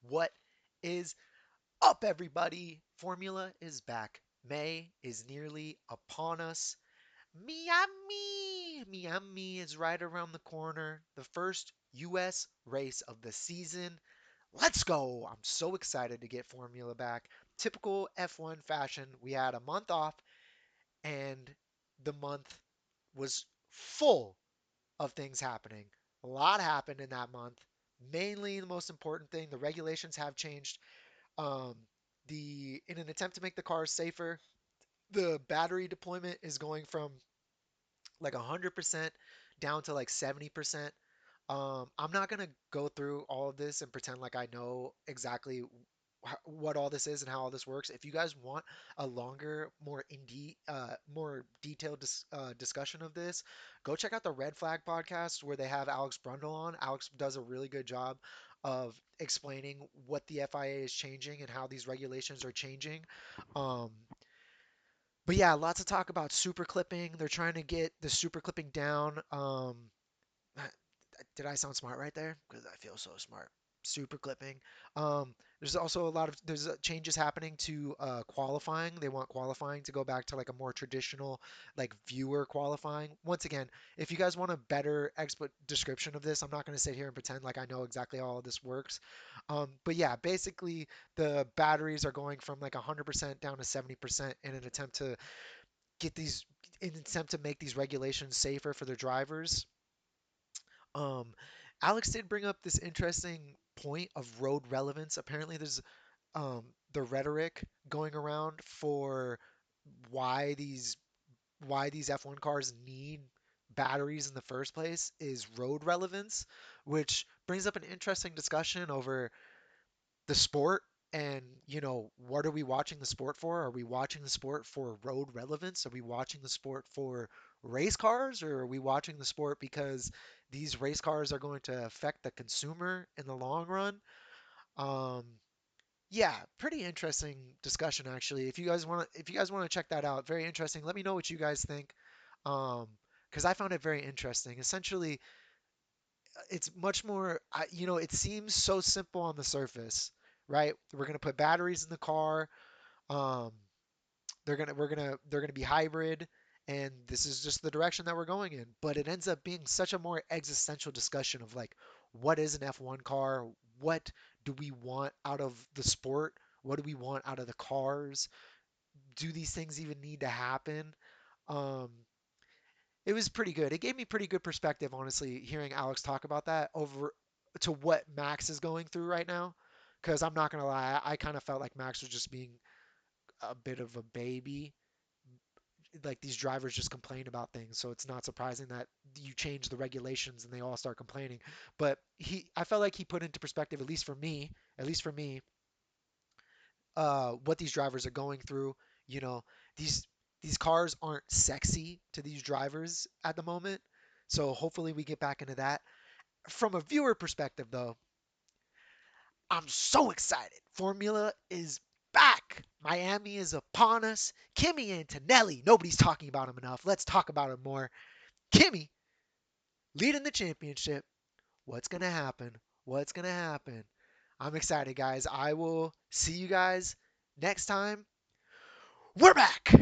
What is up, everybody? Formula is back. May is nearly upon us. Miami is right around the corner. The first U.S. race of the season. Let's go! I'm so excited to get Formula back. Typical F1 fashion, we had a month off, and the month was full of things happening. A lot happened in that month. Mainly, the most important thing, the regulations have changed. Um, the in an attempt to make the cars safer, the battery deployment is going from like 100% down to like 70%. I'm not gonna go through all of this and pretend like I know exactly what all this is and how all this works. If you guys want a longer, more detailed discussion of this, go check out the Red Flag podcast where they have Alex Brundle on. Alex does a really good job of explaining what the FIA is changing and how these regulations are changing. Um, but yeah, lots of talk about super clipping. They're trying to get the super clipping down. Did I sound smart right there? Because I feel so smart. Super clipping. There's also a lot of there's changes happening to qualifying. They want qualifying to go back to like a more traditional like viewer qualifying. Once again, if you guys want a better expert description of this, I'm not going to sit here and pretend like I know exactly how all this works. But yeah, basically the batteries are going from like 100% down to 70% in an attempt to get these in an attempt to make these regulations safer for their drivers. Um, Alex did bring up this interesting point of road relevance. Apparently, there's um, the rhetoric going around for why these why these F1 cars need batteries in the first place is road relevance, which brings up an interesting discussion over the sport and what are we watching the sport for? Are we watching the sport for road relevance? Are we watching the sport for race cars, or are we watching the sport because these race cars are going to affect the consumer in the long run? um yeah, pretty interesting discussion actually. If you guys want to check that out, very interesting. Let me know what you guys think. um because I found it very interesting. Essentially, it's much more, it seems so simple on the surface, right? We're going to put batteries in the car. Um, they're going to be hybrid, and this is just the direction that we're going in. But it ends up being such a more existential discussion of like, what is an F1 car? What do we want out of the sport? What do we want out of the cars? Do these things even need to happen? Um, it was pretty good. It gave me pretty good perspective, honestly, hearing Alex talk about that over to what Max is going through right now. Because I'm not gonna lie, I kind of felt like Max was just being a bit of a baby. Like these drivers just complain about things, so it's not surprising that you change the regulations and they all start complaining. But I felt like he put into perspective, at least for me, what these drivers are going through. You know, these these cars aren't sexy to these drivers at the moment. So hopefully we get back into that. From a viewer perspective, though, I'm so excited. Formula is back. Miami is upon us. Kimi Antonelli. Nobody's talking about him enough. Let's talk about him more. Kimi leading the championship. What's going to happen? What's going to happen? I'm excited, guys. I will see you guys next time. We're back.